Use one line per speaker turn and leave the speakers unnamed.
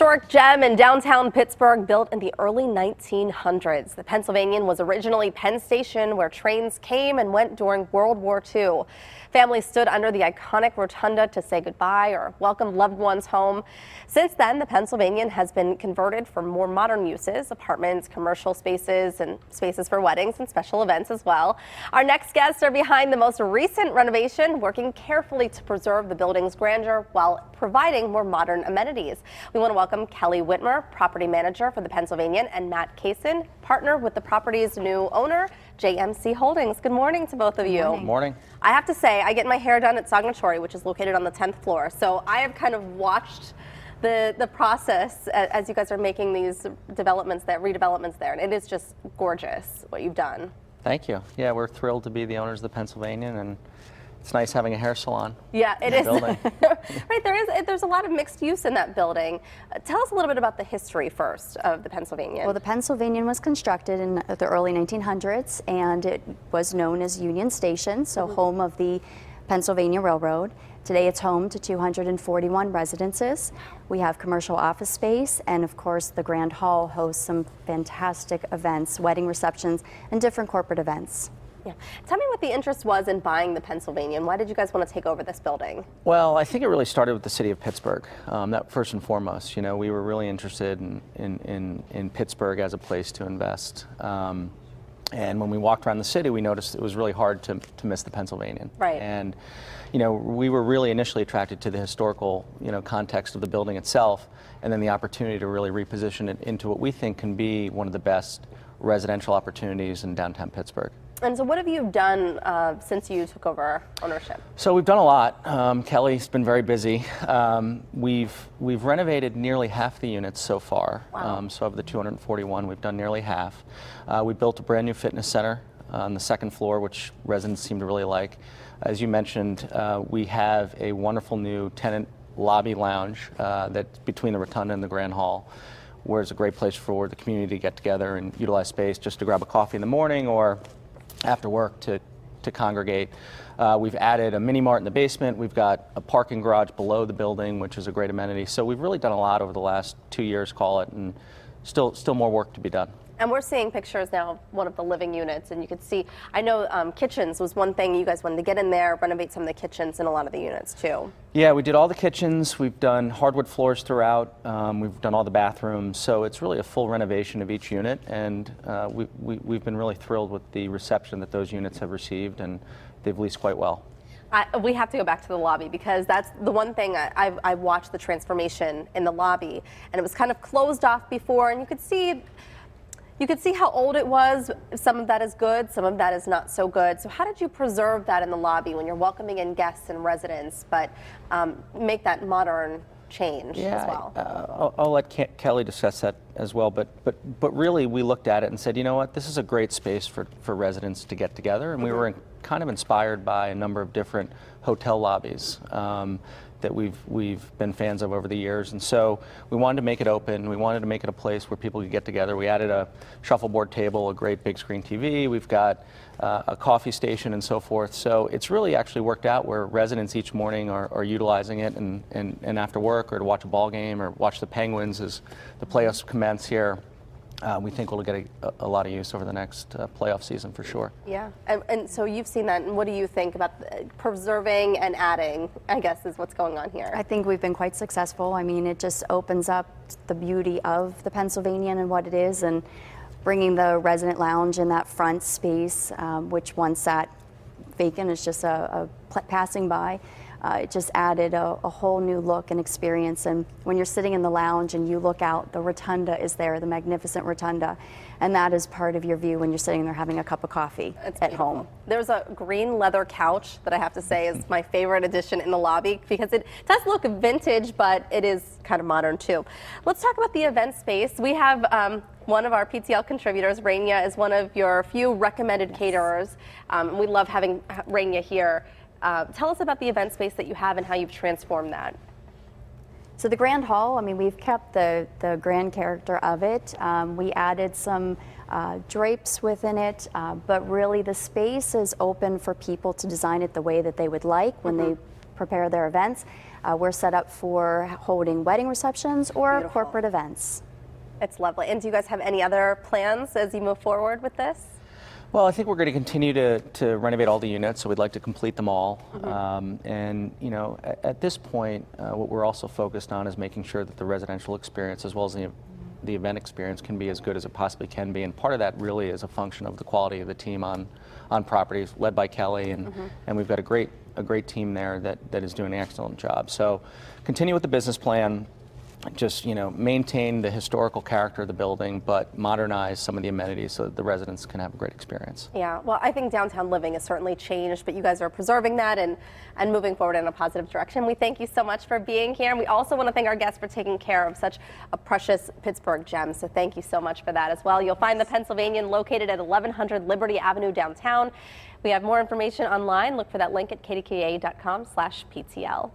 historic gem in downtown Pittsburgh, built in the early 1900s. The Pennsylvanian was originally Penn Station, where trains came and went during World War II. Families stood under the iconic rotunda to say goodbye or welcome loved ones home. Since then, the Pennsylvanian has been converted for more modern uses, apartments, commercial spaces, and spaces for weddings and special events as well. Our next guests are behind the most recent renovation, working carefully to preserve the building's grandeur while providing more modern amenities. We want to welcome Kelly Whitmer, property manager for the Pennsylvanian, and Matt Kaysen, partner with the property's new owner, JMC Holdings. Good morning to both of you.
Good morning.
I have to say, I get my hair done at Saugnatori, which is located on the 10th floor. So I have kind of watched the process as you guys are making these redevelopments there, and it is just gorgeous what you've done.
Thank you. Yeah, we're thrilled to be the owners of the Pennsylvanian, and it's nice having a hair salon.
Yeah, it is.
Right,
there's a lot of mixed use in that building. Tell us a little bit about the history first of the Pennsylvanian.
Well, the Pennsylvanian was constructed in the early 1900s, and it was known as Union Station, so home of the Pennsylvania Railroad. Today it's home to 241 residences. We have commercial office space, and of course the Grand Hall hosts some fantastic events, wedding receptions, and different corporate events.
Yeah. Tell me what the interest was in buying the Pennsylvanian. Why did you guys want to take over this building?
Well, I think it really started with the city of Pittsburgh. That first and foremost, you know, we were really interested in Pittsburgh as a place to invest. And when we walked around the city, we noticed it was really hard to miss the Pennsylvanian.
Right.
And, you know, we were really initially attracted to the historical, you know, context of the building itself, and then the opportunity to really reposition it into what we think can be one of the best residential opportunities in downtown Pittsburgh.
And so what have you done since you took over ownership?
So we've done a lot. Kelly's been very busy. We've renovated nearly half the units so far.
Wow.
So of the 241, we've done nearly half. We built a brand new fitness center on the second floor, which residents seem to really like. As you mentioned, we have a wonderful new tenant lobby lounge that's between the Rotunda and the Grand Hall, where it's a great place for the community to get together and utilize space just to grab a coffee in the morning or after work to congregate. We've added a mini mart in the basement. We've got a parking garage below the building, which is a great amenity. So we've really done a lot over the last 2 years, call it, and still more work to be done.
And we're seeing pictures now of one of the living units, and you can see, I know kitchens was one thing you guys wanted to get in there, renovate some of the kitchens in a lot of the units too.
Yeah, we did all the kitchens. We've done hardwood floors throughout. We've done all the bathrooms. So it's really a full renovation of each unit, and we've been really thrilled with the reception that those units have received, and they've leased quite well.
We have to go back to the lobby, because that's the one thing I watched the transformation in the lobby, and it was kind of closed off before, and you could see how old it was. Some of that is good, some of that is not so good. So how did you preserve that in the lobby when you're welcoming in guests and residents, but make that modern change as well?
I'll let Kelly discuss that as well, but really we looked at it and said, you know what, this is a great space for residents to get together, and we were kind of inspired by a number of different hotel lobbies that we've been fans of over the years, and so we wanted to make it open. We wanted to make it a place where people could get together. We added a shuffleboard table, a great big screen TV. We've got a coffee station and so forth. So it's really actually worked out where residents each morning are utilizing it, and after work or to watch a ball game or watch the Penguins as the playoffs commence here. We think we'll get a lot of use over the next playoff season for sure.
Yeah, and so you've seen that, and what do you think about preserving and adding, I guess, is what's going on here?
I think we've been quite successful. I mean, it just opens up the beauty of the Pennsylvanian and what it is, and bringing the resident lounge in that front space, which once sat vacant, is just a passing by. It just added a whole new look and experience. And when you're sitting in the lounge and you look out, the rotunda is there, the magnificent rotunda, and that is part of your view when you're sitting there having a cup of coffee at home.
There's a green leather couch that I have to say is my favorite addition in the lobby, because it does look vintage, but it is kind of modern too. Let's talk about the event space. We have one of our PTL contributors. Rania is one of your few recommended caterers. We love having Rania here. Tell us about the event space that you have and how you've transformed that.
So the Grand Hall, I mean, we've kept the grand character of it. We added some drapes within it, but really the space is open for people to design it the way that they would like when they prepare their events. We're set up for holding wedding receptions or
Beautiful.
corporate events.
It's lovely. And do you guys have any other plans as you move forward with this?
Well, I think we're going to continue to renovate all the units, so we'd like to complete them all. And you know, at this point, what we're also focused on is making sure that the residential experience, as well as the event experience, can be as good as it possibly can be. And part of that really is a function of the quality of the team on properties, led by Kelly, and we've got a great team there that is doing an excellent job. So, continue with the business plan. Just, you know, maintain the historical character of the building, but modernize some of the amenities so that the residents can have a great experience.
Yeah, well, I think downtown living has certainly changed, but you guys are preserving that and moving forward in a positive direction. We thank you so much for being here, and we also want to thank our guests for taking care of such a precious Pittsburgh gem, so thank you so much for that as well. You'll find the Pennsylvanian located at 1100 Liberty Avenue downtown. We have more information online. Look for that link at kdka.com/PTL.